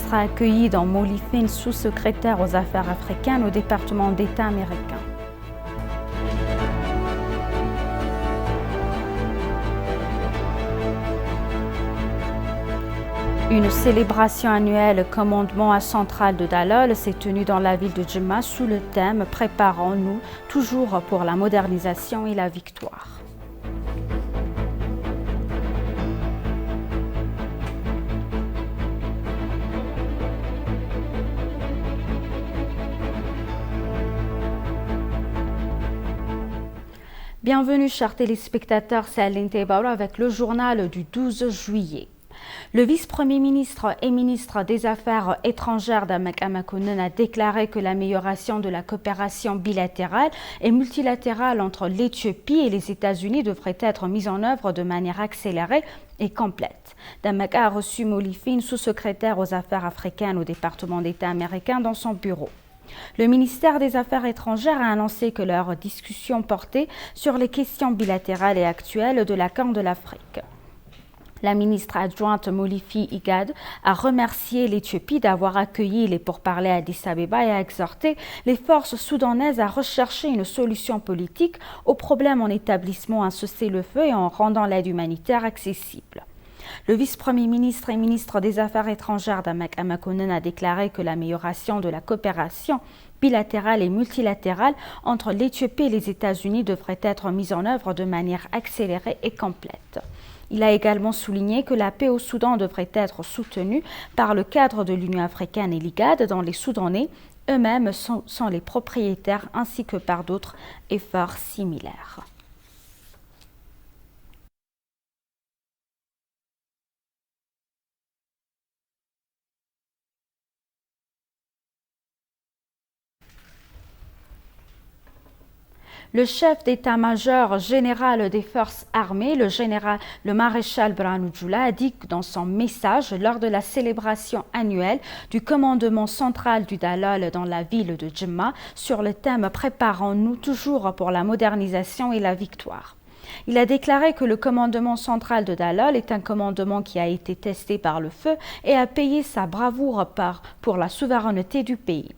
sera accueilli dans Molifine, sous-secrétaire aux affaires africaines au département d'État américain. Une célébration annuelle commandement à centrale de Dalol s'est tenue dans la ville de Jemma sous le thème « Préparons-nous toujours pour la modernisation et la victoire ». Bienvenue chers téléspectateurs, c'est Aline Teibaoulou avec le journal du 12 juillet. Le vice-premier ministre et ministre des Affaires étrangères d'Amek Amakounen a déclaré que l'amélioration de la coopération bilatérale et multilatérale entre l'Éthiopie et les États-Unis devrait être mise en œuvre de manière accélérée et complète. Damek a reçu Molifine, sous-secrétaire aux affaires africaines au département d'État américain, dans son bureau. Le ministère des Affaires étrangères a annoncé que leurs discussions portaient sur les questions bilatérales et actuelles de la Corne de l'Afrique. La ministre adjointe Molifi Igad a remercié l'Éthiopie d'avoir accueilli les pourparlers à Addis Abeba et a exhorté les forces soudanaises à rechercher une solution politique au problème en établissant un cessez-le-feu et en rendant l'aide humanitaire accessible. Le vice-premier ministre et ministre des Affaires étrangères d'Amek Amakounen a déclaré que l'amélioration de la coopération bilatérale et multilatérale entre l'Éthiopie et les États-Unis devrait être mise en œuvre de manière accélérée et complète. Il a également souligné que la paix au Soudan devrait être soutenue par le cadre de l'Union africaine et l'IGAD, dont les Soudanais eux-mêmes sont les propriétaires, ainsi que par d'autres efforts similaires. Le chef d'état-major général des forces armées, le maréchal Birhanu Jula, a dit dans son message lors de la célébration annuelle du commandement central du Dalol dans la ville de Jemma sur le thème « Préparons-nous toujours pour la modernisation et la victoire ». Il a déclaré que le commandement central de Dalol est un commandement qui a été testé par le feu et a payé sa bravoure pour la souveraineté du pays.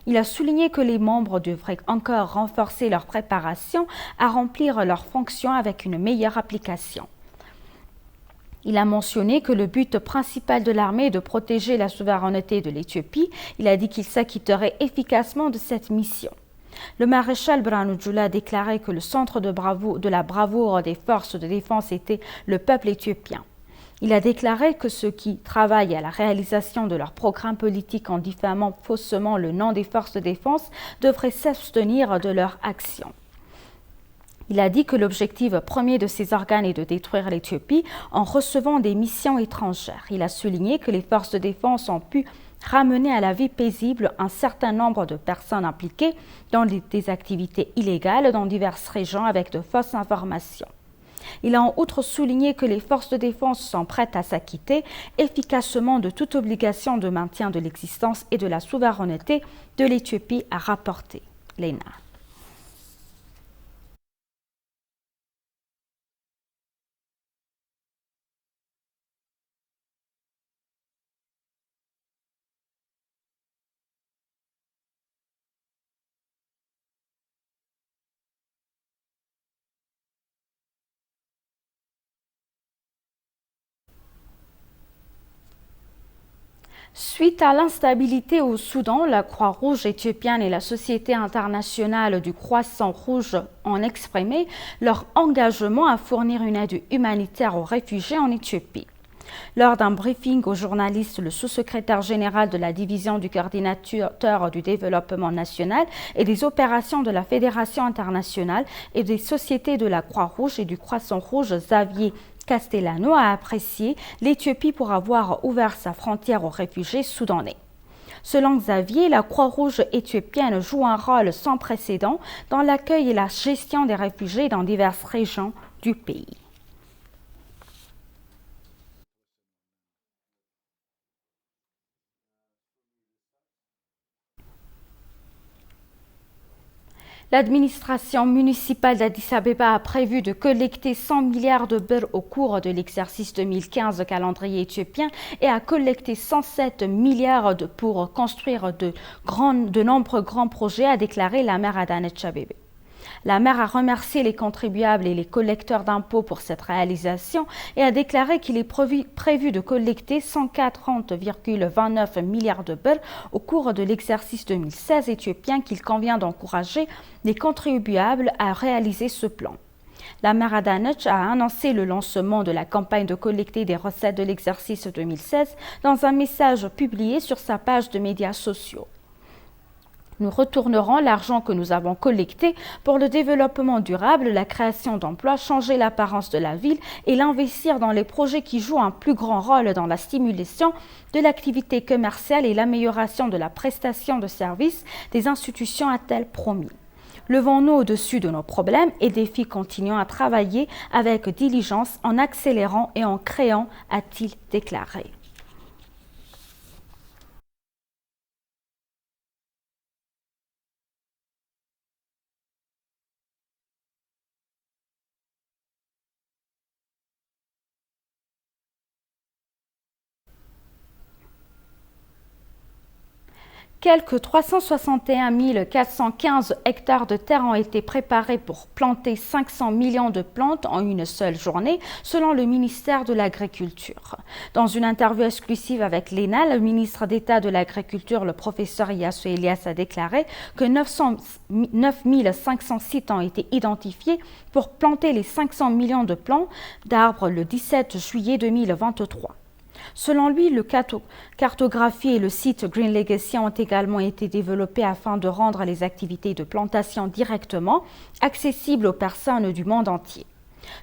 Il a souligné que les membres devraient encore renforcer leur préparation à remplir leurs fonctions avec une meilleure application. Il a mentionné que le but principal de l'armée est de protéger la souveraineté de l'Éthiopie. Il a dit qu'il s'acquitterait efficacement de cette mission. Le maréchal Birhanu Jula a déclaré que le centre de la bravoure des forces de défense était le peuple éthiopien. Il a déclaré que ceux qui travaillent à la réalisation de leur programme politique en diffamant faussement le nom des forces de défense devraient s'abstenir de leur action. Il a dit que l'objectif premier de ces organes est de détruire l'Éthiopie en recevant des missions étrangères. Il a souligné que les forces de défense ont pu ramener à la vie paisible un certain nombre de personnes impliquées dans des activités illégales dans diverses régions avec de fausses informations. Il a en outre souligné que les forces de défense sont prêtes à s'acquitter efficacement de toute obligation de maintien de l'existence et de la souveraineté de l'Éthiopie, a rapporté l'ENA. Suite à l'instabilité au Soudan, la Croix-Rouge éthiopienne et la Société internationale du Croissant-Rouge ont exprimé leur engagement à fournir une aide humanitaire aux réfugiés en Éthiopie. Lors d'un briefing aux journalistes, le sous-secrétaire général de la division du coordinateur du développement national et des opérations de la Fédération internationale et des sociétés de la Croix-Rouge et du Croissant-Rouge, Xavier Castellano, a apprécié l'Éthiopie pour avoir ouvert sa frontière aux réfugiés soudanais. Selon Xavier, la Croix-Rouge éthiopienne joue un rôle sans précédent dans l'accueil et la gestion des réfugiés dans diverses régions du pays. L'administration municipale d'Addis Abeba a prévu de collecter 100 milliards de birr au cours de l'exercice 2015 calendrier éthiopien et a collecté 107 milliards pour construire de nombreux grands projets, a déclaré la maire Adanecha Abebe. La maire a remercié les contribuables et les collecteurs d'impôts pour cette réalisation et a déclaré qu'il est prévu de collecter 140,29 milliards de birr au cours de l'exercice 2016 éthiopien qu'il convient d'encourager les contribuables à réaliser ce plan. La maire Adanecha a annoncé le lancement de la campagne de collecter des recettes de l'exercice 2016 dans un message publié sur sa page de médias sociaux. Nous retournerons l'argent que nous avons collecté pour le développement durable, la création d'emplois, changer l'apparence de la ville et l'investir dans les projets qui jouent un plus grand rôle dans la stimulation de l'activité commerciale et l'amélioration de la prestation de services des institutions, a-t-elle promis. Levons-nous au-dessus de nos problèmes et défis, continuons à travailler avec diligence en accélérant et en créant, a-t-il déclaré. Quelques 361 415 hectares de terre ont été préparés pour planter 500 millions de plantes en une seule journée, selon le ministère de l'Agriculture. Dans une interview exclusive avec l'ENA, le ministre d'État de l'Agriculture, le professeur Iyyasu Elias, a déclaré que 9 500 sites ont été identifiés pour planter les 500 millions de plants d'arbres le 17 juillet 2023. Selon lui, le cartographie et le site Green Legacy ont également été développés afin de rendre les activités de plantation directement accessibles aux personnes du monde entier.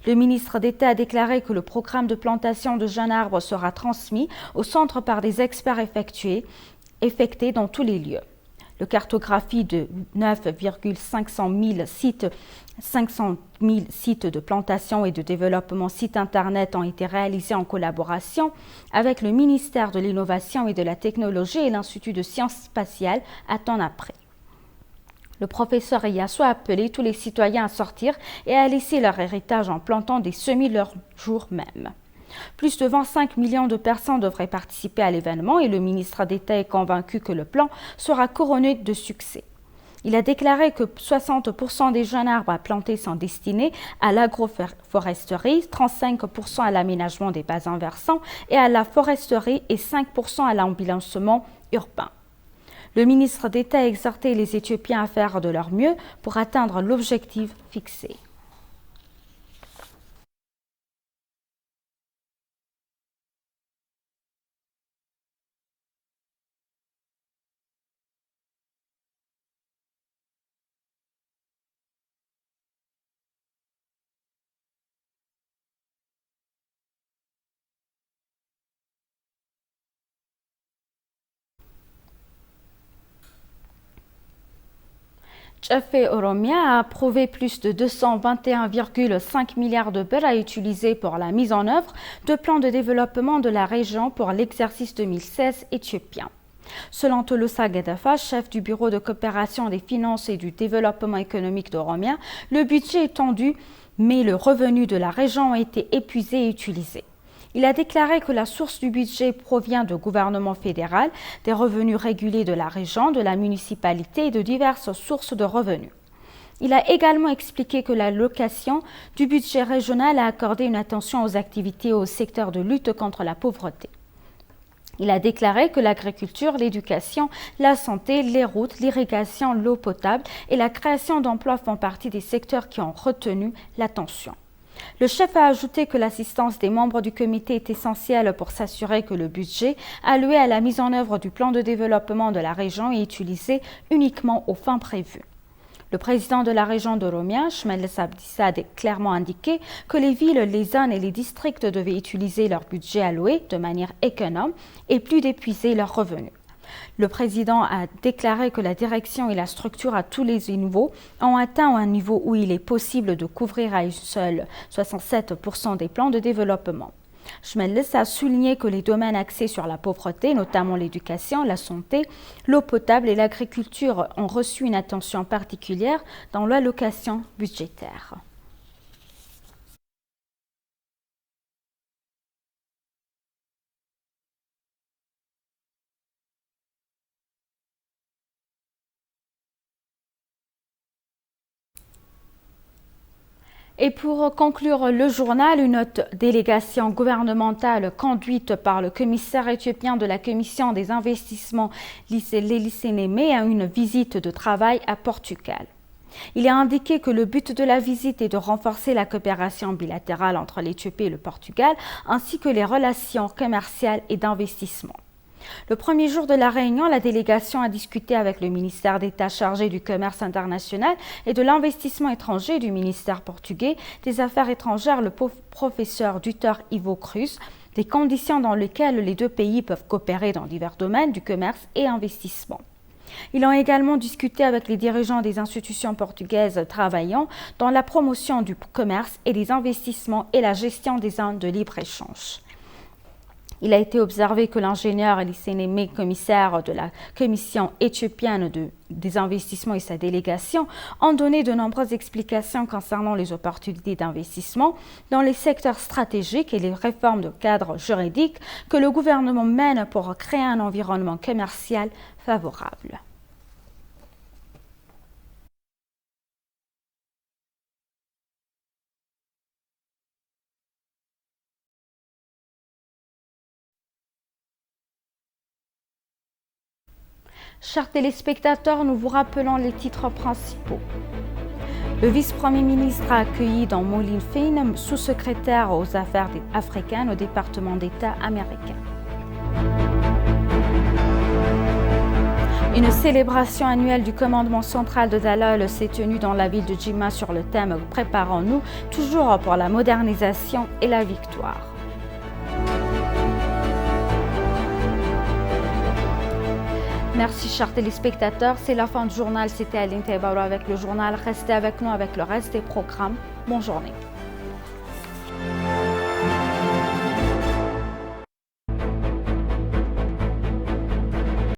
Le ministre d'État a déclaré que le programme de plantation de jeunes arbres sera transmis au centre par des experts effectués dans tous les lieux. La cartographie de 500 000 sites de plantation et de développement sites Internet ont été réalisés en collaboration avec le ministère de l'Innovation et de la Technologie et l'Institut de sciences spatiales à temps après. Le professeur Iyyasu a appelé tous les citoyens à sortir et à laisser leur héritage en plantant des semis leur jour même. Plus de 25 millions de personnes devraient participer à l'événement et le ministre d'État est convaincu que le plan sera couronné de succès. Il a déclaré que 60% des jeunes arbres à planter sont destinés à l'agroforesterie, 35% à l'aménagement des bassins versants et à la foresterie et 5% à l'embellissement urbain. Le ministre d'État a exhorté les Éthiopiens à faire de leur mieux pour atteindre l'objectif fixé. Cefé Oromia a approuvé plus de 221,5 milliards de birr à utiliser pour la mise en œuvre de plans de développement de la région pour l'exercice 2016 éthiopien. Selon Tolosa Gadafa, chef du bureau de coopération des finances et du développement économique d'Oromia, le budget est tendu, mais le revenu de la région a été épuisé et utilisé. Il a déclaré que la source du budget provient du gouvernement fédéral, des revenus réguliers de la région, de la municipalité et de diverses sources de revenus. Il a également expliqué que l'allocation du budget régional a accordé une attention aux activités et au secteur de lutte contre la pauvreté. Il a déclaré que l'agriculture, l'éducation, la santé, les routes, l'irrigation, l'eau potable et la création d'emplois font partie des secteurs qui ont retenu l'attention. Le chef a ajouté que l'assistance des membres du comité est essentielle pour s'assurer que le budget alloué à la mise en œuvre du plan de développement de la région est utilisé uniquement aux fins prévues. Le président de la région d'Oromia, Shimellis Abdiisa, a clairement indiqué que les villes, les zones et les districts devaient utiliser leur budget alloué de manière économe et plus d'épuiser leurs revenus. Le président a déclaré que la direction et la structure à tous les niveaux ont atteint un niveau où il est possible de couvrir à une seule 67% des plans de développement. Jmellis a souligné que les domaines axés sur la pauvreté, notamment l'éducation, la santé, l'eau potable et l'agriculture, ont reçu une attention particulière dans l'allocation budgétaire. Et pour conclure le journal, une autre délégation gouvernementale conduite par le commissaire éthiopien de la Commission des investissements Lili Sénémé a une visite de travail à Portugal. Il a indiqué que le but de la visite est de renforcer la coopération bilatérale entre l'Éthiopie et le Portugal, ainsi que les relations commerciales et d'investissement. Le premier jour de la réunion, la délégation a discuté avec le ministère d'État chargé du commerce international et de l'investissement étranger du ministère portugais des Affaires étrangères, le professeur Duter Ivo Cruz, des conditions dans lesquelles les deux pays peuvent coopérer dans divers domaines du commerce et investissement. Ils ont également discuté avec les dirigeants des institutions portugaises travaillant dans la promotion du commerce et des investissements et la gestion des zones de libre-échange. Il a été observé que l'ingénieur Lili Sénémé, commissaire de la Commission éthiopienne des investissements et sa délégation, ont donné de nombreuses explications concernant les opportunités d'investissement dans les secteurs stratégiques et les réformes de cadre juridique que le gouvernement mène pour créer un environnement commercial favorable. Chers téléspectateurs, nous vous rappelons les titres principaux. Le vice-premier ministre a accueilli dans Moulin Fine, sous-secrétaire aux affaires africaines au département d'État américain. Une célébration annuelle du commandement central de Dalol s'est tenue dans la ville de Jimma sur le thème « Préparons-nous toujours pour la modernisation et la victoire ». Merci chers téléspectateurs, c'est la fin du journal, c'était Aline Taïbaoula avec le journal. Restez avec nous avec le reste des programmes. Bonne journée.